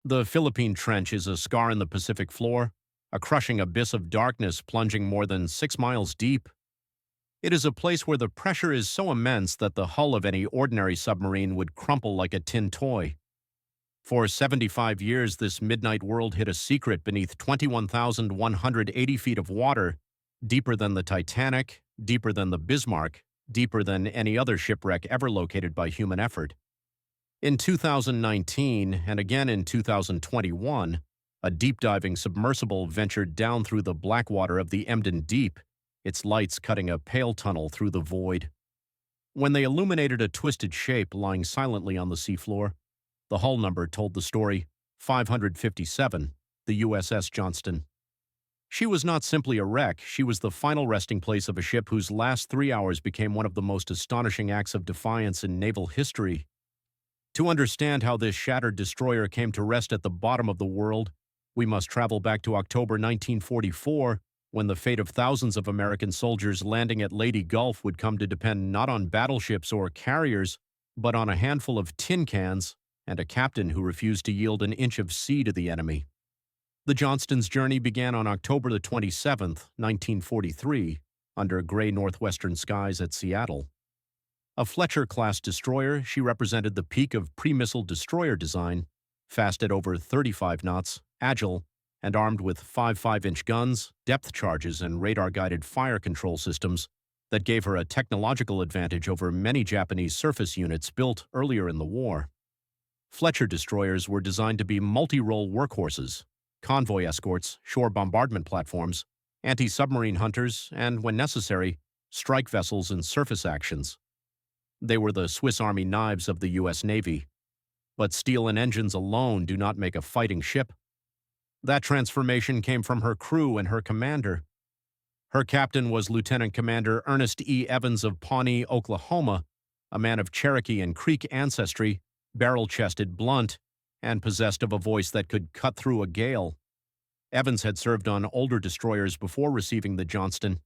The Philippine Trench is a scar in the Pacific floor, a crushing abyss of darkness plunging more than 6 miles deep. It is a place where the pressure is so immense that the hull of any ordinary submarine would crumple like a tin toy. For 75 years, this midnight world hid a secret beneath 21,180 feet of water, deeper than the Titanic, deeper than the Bismarck, deeper than any other shipwreck ever located by human effort. In 2019, and again in 2021, a deep-diving submersible ventured down through the black water of the Emden Deep, its lights cutting a pale tunnel through the void. When they illuminated a twisted shape lying silently on the seafloor, the hull number told the story: 557, the USS Johnston. She was not simply a wreck, she was the final resting place of a ship whose last 3 hours became one of the most astonishing acts of defiance in naval history. To understand how this shattered destroyer came to rest at the bottom of the world, we must travel back to October 1944, when the fate of thousands of American soldiers landing at Leyte Gulf would come to depend not on battleships or carriers, but on a handful of tin cans and a captain who refused to yield an inch of sea to the enemy. The Johnston's journey began on October the 27th, 1943, under gray northwestern skies at Seattle. A Fletcher-class destroyer, she represented the peak of pre-missile destroyer design, fast at over 35 knots, agile, and armed with 5.5-inch guns, depth charges, and radar-guided fire control systems that gave her a technological advantage over many Japanese surface units built earlier in the war. Fletcher destroyers were designed to be multi-role workhorses, convoy escorts, shore bombardment platforms, anti-submarine hunters, and, when necessary, strike vessels in surface actions. They were the Swiss Army knives of the U.S. Navy. But steel and engines alone do not make a fighting ship. That transformation came from her crew and her commander. Her captain was Lieutenant Commander Ernest E. Evans of Pawnee, Oklahoma, a man of Cherokee and Creek ancestry, barrel-chested, blunt, and possessed of a voice that could cut through a gale. Evans had served on older destroyers before receiving the Johnston.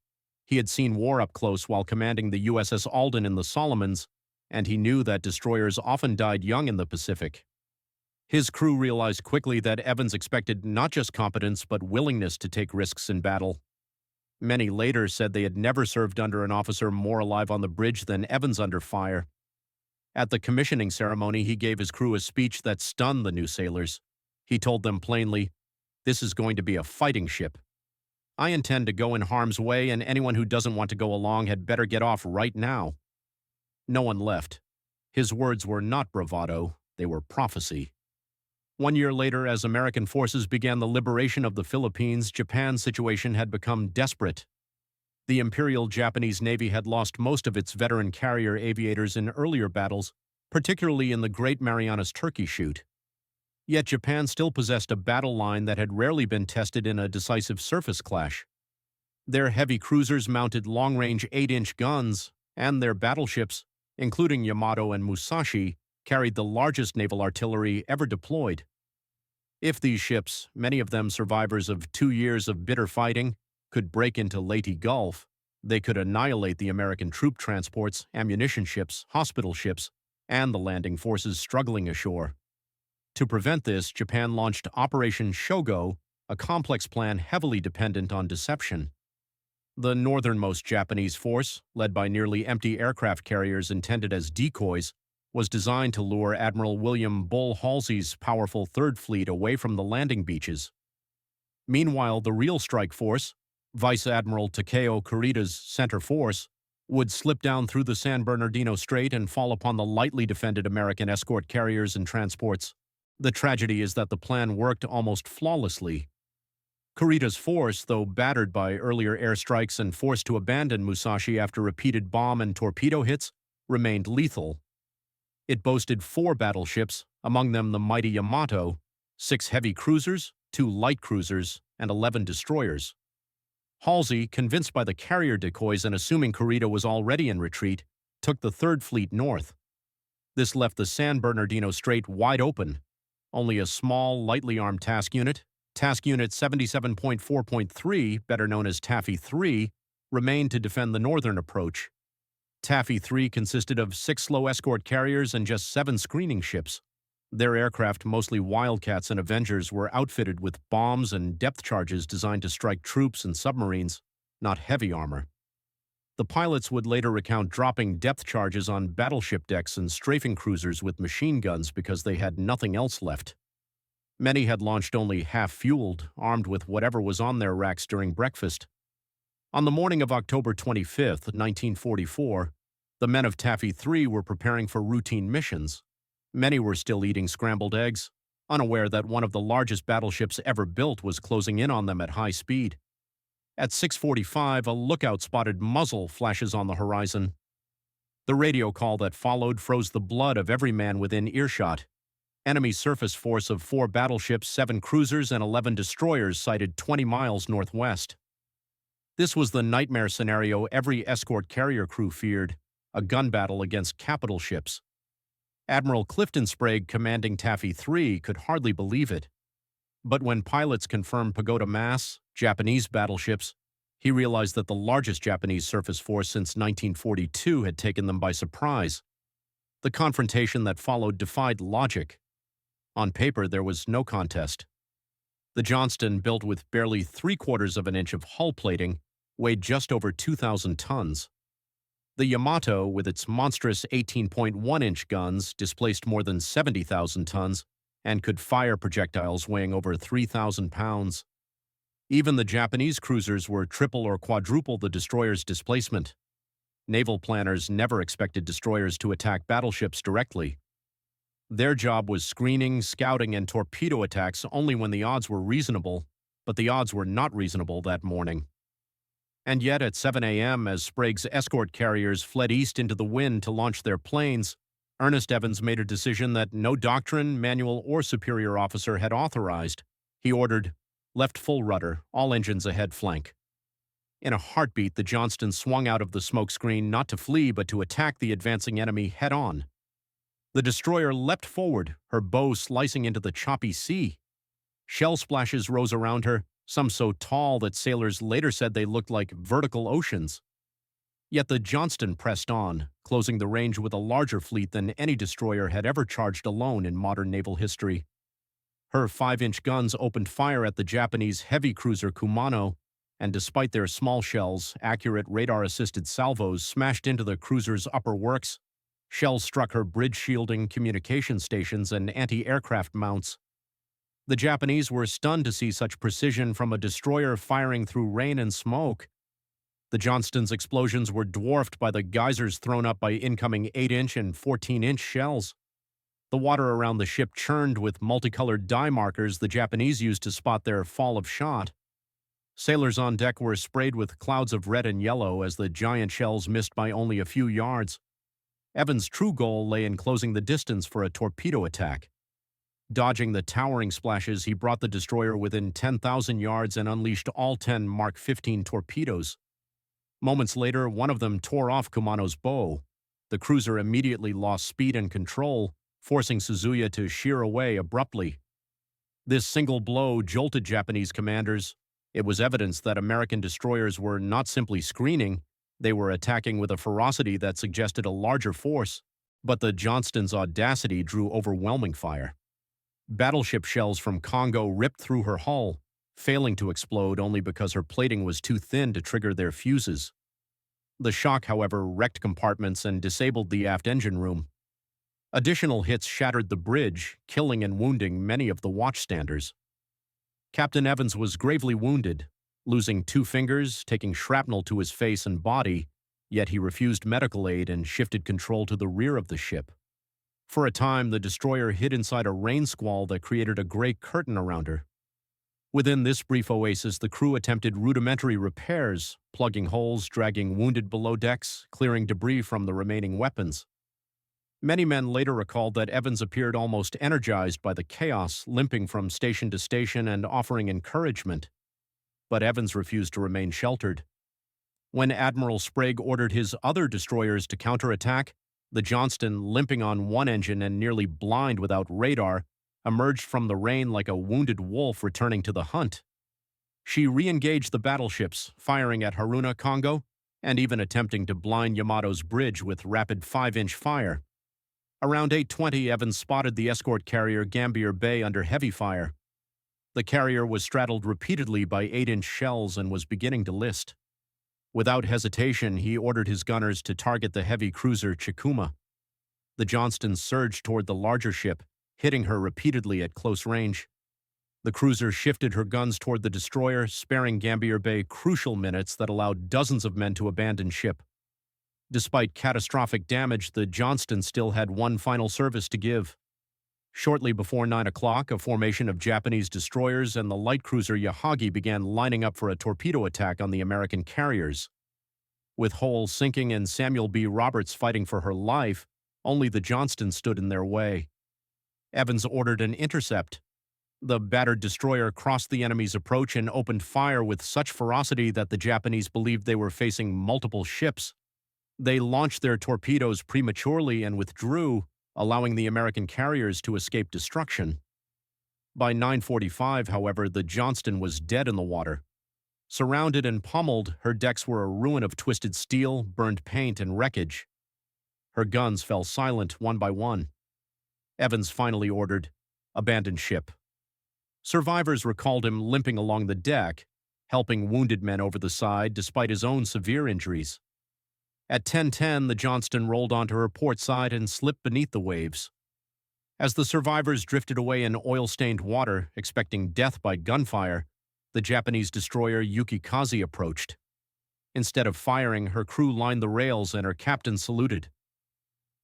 He had seen war up close while commanding the USS Alden in the Solomons, and he knew that destroyers often died young in the Pacific. His crew realized quickly that Evans expected not just competence but willingness to take risks in battle. Many later said they had never served under an officer more alive on the bridge than Evans under fire. At the commissioning ceremony, he gave his crew a speech that stunned the new sailors. He told them plainly, "This is going to be a fighting ship. I intend to go in harm's way, and anyone who doesn't want to go along had better get off right now." No one left. His words were not bravado, they were prophecy. 1 year later, as American forces began the liberation of the Philippines, Japan's situation had become desperate. The Imperial Japanese Navy had lost most of its veteran carrier aviators in earlier battles, particularly in the Great Marianas Turkey Shoot. Yet Japan still possessed a battle line that had rarely been tested in a decisive surface clash. Their heavy cruisers mounted long-range 8-inch guns, and their battleships, including Yamato and Musashi, carried the largest naval artillery ever deployed. If these ships, many of them survivors of 2 years of bitter fighting, could break into Leyte Gulf, they could annihilate the American troop transports, ammunition ships, hospital ships, and the landing forces struggling ashore. To prevent this, Japan launched Operation Shogo, a complex plan heavily dependent on deception. The northernmost Japanese force, led by nearly empty aircraft carriers intended as decoys, was designed to lure Admiral William Bull Halsey's powerful Third Fleet away from the landing beaches. Meanwhile, the real strike force, Vice Admiral Takeo Kurita's center force, would slip down through the San Bernardino Strait and fall upon the lightly defended American escort carriers and transports. The tragedy is that the plan worked almost flawlessly. Kurita's force, though battered by earlier airstrikes and forced to abandon Musashi after repeated bomb and torpedo hits, remained lethal. It boasted 4 battleships, among them the mighty Yamato, 6 heavy cruisers, 2 light cruisers, and 11 destroyers. Halsey, convinced by the carrier decoys and assuming Kurita was already in retreat, took the Third Fleet north. This left the San Bernardino Strait wide open. Only a small, lightly armed task unit, Task Unit 77.4.3, better known as Taffy 3, remained to defend the northern approach. Taffy 3 consisted of 6 slow escort carriers and just 7 screening ships. Their aircraft, mostly Wildcats and Avengers, were outfitted with bombs and depth charges designed to strike troops and submarines, not heavy armor. The pilots would later recount dropping depth charges on battleship decks and strafing cruisers with machine guns because they had nothing else left. Many had launched only half-fueled, armed with whatever was on their racks during breakfast. On the morning of October 25, 1944, the men of Taffy 3 were preparing for routine missions. Many were still eating scrambled eggs, unaware that one of the largest battleships ever built was closing in on them at high speed. At 6:45, a lookout spotted muzzle flashes on the horizon. The radio call that followed froze the blood of every man within earshot. Enemy surface force of 4 battleships, 7 cruisers, and 11 destroyers sighted 20 miles northwest. This was the nightmare scenario every escort carrier crew feared, a gun battle against capital ships. Admiral Clifton Sprague, commanding Taffy 3, could hardly believe it. But when pilots confirmed Pagoda Mass, Japanese battleships, he realized that the largest Japanese surface force since 1942 had taken them by surprise. The confrontation that followed defied logic. On paper, there was no contest. The Johnston, built with barely 3/4 of an inch of hull plating, weighed just over 2,000 tons. The Yamato, with its monstrous 18.1-inch guns, displaced more than 70,000 tons and could fire projectiles weighing over 3,000 pounds. Even the Japanese cruisers were triple or quadruple the destroyer's displacement. Naval planners never expected destroyers to attack battleships directly. Their job was screening, scouting, and torpedo attacks only when the odds were reasonable, but the odds were not reasonable that morning. And yet, at 7 a.m., as Sprague's escort carriers fled east into the wind to launch their planes, Ernest Evans made a decision that no doctrine, manual, or superior officer had authorized. He ordered, "Left full rudder, all engines ahead flank." In a heartbeat, the Johnston swung out of the smokescreen not to flee but to attack the advancing enemy head-on. The destroyer leapt forward, her bow slicing into the choppy sea. Shell splashes rose around her, some so tall that sailors later said they looked like vertical oceans. Yet the Johnston pressed on, closing the range with a larger fleet than any destroyer had ever charged alone in modern naval history. Her 5-inch guns opened fire at the Japanese heavy cruiser Kumano, and despite their small shells, accurate radar-assisted salvos smashed into the cruiser's upper works. Shells struck her bridge shielding, communication stations, and anti-aircraft mounts. The Japanese were stunned to see such precision from a destroyer firing through rain and smoke. The Johnston's explosions were dwarfed by the geysers thrown up by incoming 8-inch and 14-inch shells. The water around the ship churned with multicolored dye markers the Japanese used to spot their fall of shot. Sailors on deck were sprayed with clouds of red and yellow as the giant shells missed by only a few yards. Evans' true goal lay in closing the distance for a torpedo attack. Dodging the towering splashes, he brought the destroyer within 10,000 yards and unleashed all 10 Mark 15 torpedoes. Moments later, one of them tore off Kumano's bow. The cruiser immediately lost speed and control, forcing Suzuya to sheer away abruptly. This single blow jolted Japanese commanders. It was evidence that American destroyers were not simply screening, they were attacking with a ferocity that suggested a larger force, but the Johnston's audacity drew overwhelming fire. Battleship shells from Congo ripped through her hull, failing to explode only because her plating was too thin to trigger their fuses. The shock, however, wrecked compartments and disabled the aft engine room. Additional hits shattered the bridge, killing and wounding many of the watchstanders. Captain Evans was gravely wounded, losing 2 fingers, taking shrapnel to his face and body, yet he refused medical aid and shifted control to the rear of the ship. For a time, the destroyer hid inside a rain squall that created a gray curtain around her. Within this brief oasis, the crew attempted rudimentary repairs, plugging holes, dragging wounded below decks, clearing debris from the remaining weapons. Many men later recalled that Evans appeared almost energized by the chaos, limping from station to station and offering encouragement. But Evans refused to remain sheltered. When Admiral Sprague ordered his other destroyers to counterattack, the Johnston, limping on one engine and nearly blind without radar, emerged from the rain like a wounded wolf returning to the hunt. She re-engaged the battleships, firing at Haruna, Congo, and even attempting to blind Yamato's bridge with rapid 5-inch fire. Around 8:20, Evans spotted the escort carrier Gambier Bay under heavy fire. The carrier was straddled repeatedly by 8-inch shells and was beginning to list. Without hesitation, he ordered his gunners to target the heavy cruiser Chikuma. The Johnston surged toward the larger ship, hitting her repeatedly at close range. The cruiser shifted her guns toward the destroyer, sparing Gambier Bay crucial minutes that allowed dozens of men to abandon ship. Despite catastrophic damage, the Johnston still had one final service to give. Shortly before 9 o'clock, a formation of Japanese destroyers and the light cruiser Yahagi began lining up for a torpedo attack on the American carriers. With Hoel sinking and Samuel B. Roberts fighting for her life, only the Johnston stood in their way. Evans ordered an intercept. The battered destroyer crossed the enemy's approach and opened fire with such ferocity that the Japanese believed they were facing multiple ships. They launched their torpedoes prematurely and withdrew, allowing the American carriers to escape destruction. By 9:45, however, the Johnston was dead in the water. Surrounded and pummeled, her decks were a ruin of twisted steel, burned paint, and wreckage. Her guns fell silent one by one. Evans finally ordered, "Abandon ship." Survivors recalled him limping along the deck, helping wounded men over the side despite his own severe injuries. At 10:10, the Johnston rolled onto her port side and slipped beneath the waves. As the survivors drifted away in oil-stained water, expecting death by gunfire, the Japanese destroyer Yukikaze approached. Instead of firing, her crew lined the rails and her captain saluted.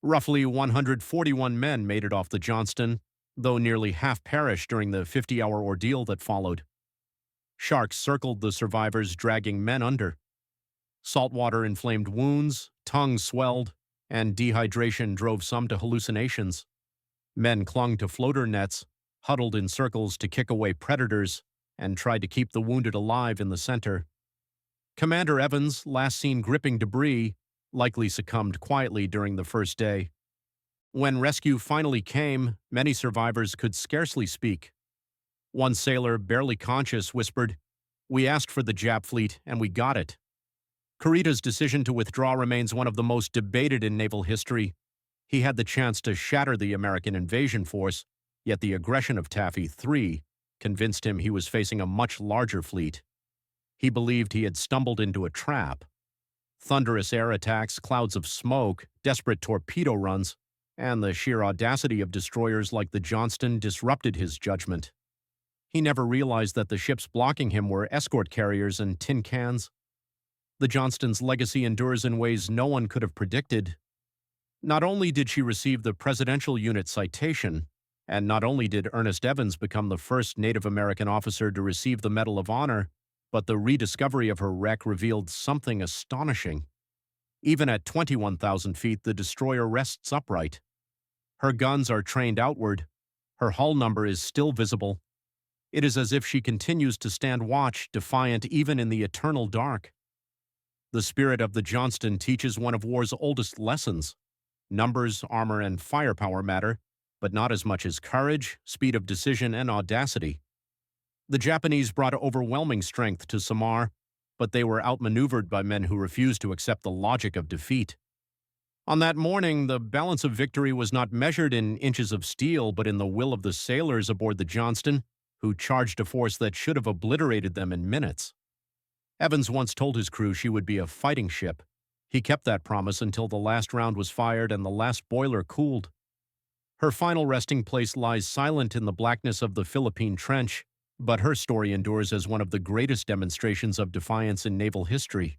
Roughly 141 men made it off the Johnston, though nearly half perished during the 50-hour ordeal that followed. Sharks circled the survivors, dragging men under. Saltwater inflamed wounds, tongues swelled, and dehydration drove some to hallucinations. Men clung to floater nets, huddled in circles to kick away predators, and tried to keep the wounded alive in the center. Commander Evans, last seen gripping debris, likely succumbed quietly during the first day. When rescue finally came, many survivors could scarcely speak. One sailor, barely conscious, whispered, "We asked for the Jap fleet, and we got it." Kurita's decision to withdraw remains one of the most debated in naval history. He had the chance to shatter the American invasion force, yet the aggression of Taffy 3 convinced him he was facing a much larger fleet. He believed he had stumbled into a trap. Thunderous air attacks, clouds of smoke, desperate torpedo runs, and the sheer audacity of destroyers like the Johnston disrupted his judgment. He never realized that the ships blocking him were escort carriers and tin cans. The Johnston's legacy endures in ways no one could have predicted. Not only did she receive the Presidential Unit Citation, and not only did Ernest Evans become the first Native American officer to receive the Medal of Honor, but the rediscovery of her wreck revealed something astonishing. Even at 21,000 feet, the destroyer rests upright. Her guns are trained outward. Her hull number is still visible. It is as if she continues to stand watch, defiant even in the eternal dark. The spirit of the Johnston teaches one of war's oldest lessons. Numbers, armor, and firepower matter, but not as much as courage, speed of decision, and audacity. The Japanese brought overwhelming strength to Samar, but they were outmaneuvered by men who refused to accept the logic of defeat. On that morning, the balance of victory was not measured in inches of steel, but in the will of the sailors aboard the Johnston, who charged a force that should have obliterated them in minutes. Evans once told his crew she would be a fighting ship. He kept that promise until the last round was fired and the last boiler cooled. Her final resting place lies silent in the blackness of the Philippine Trench, but her story endures as one of the greatest demonstrations of defiance in naval history.